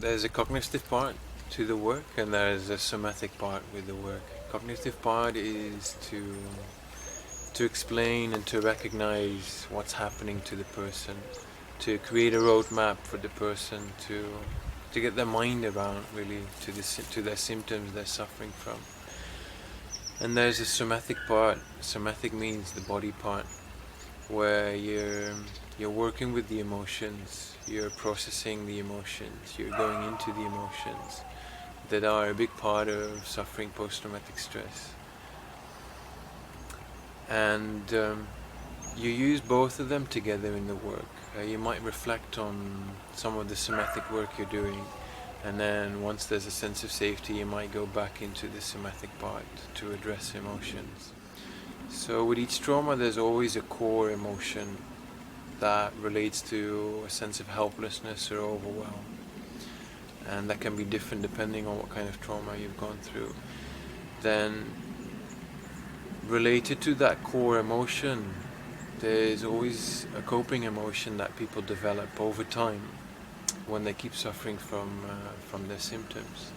There's a cognitive part to the work, and there's a somatic part with the work. Cognitive part is to explain and to recognize what's happening to the person, to create a roadmap for the person to get their mind around really to their symptoms they're suffering from. And there's a somatic part. Somatic means the body part, where you're working with the emotions, you're processing the emotions, you're going into the emotions that are a big part of suffering post-traumatic stress. And you use both of them together in the work. You might reflect on some of the somatic work you're doing, and then once there's a sense of safety, you might go back into the somatic part to address emotions. So with each trauma, there's always a core emotion that relates to a sense of helplessness or overwhelm. And that can be different depending on what kind of trauma you've gone through. Then, related to that core emotion, there's always a coping emotion that people develop over time when they keep suffering from their symptoms.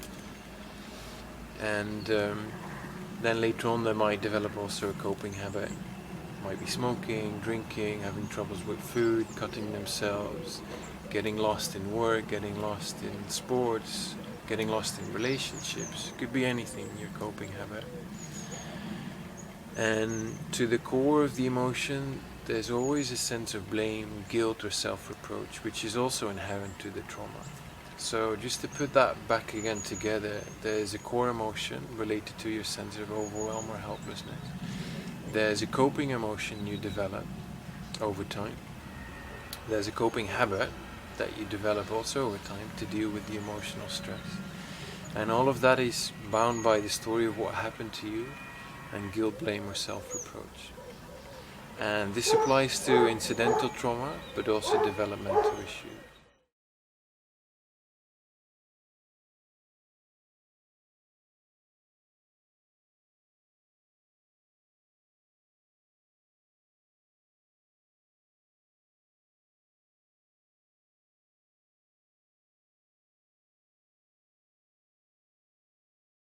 And then later on they might develop also a coping habit. Might be smoking, drinking, having troubles with food, cutting themselves, getting lost in work, getting lost in sports, getting lost in relationships. It could be anything, your coping habit. And to the core of the emotion, there's always a sense of blame, guilt, or self-reproach, which is also inherent to the trauma. So just to put that back again together, there's a core emotion related to your sense of overwhelm or helplessness. There's a coping emotion you develop over time. There's a coping habit that you develop also over time to deal with the emotional stress. And all of that is bound by the story of what happened to you and guilt, blame, or self-reproach. And this applies to incidental trauma, but also developmental issues.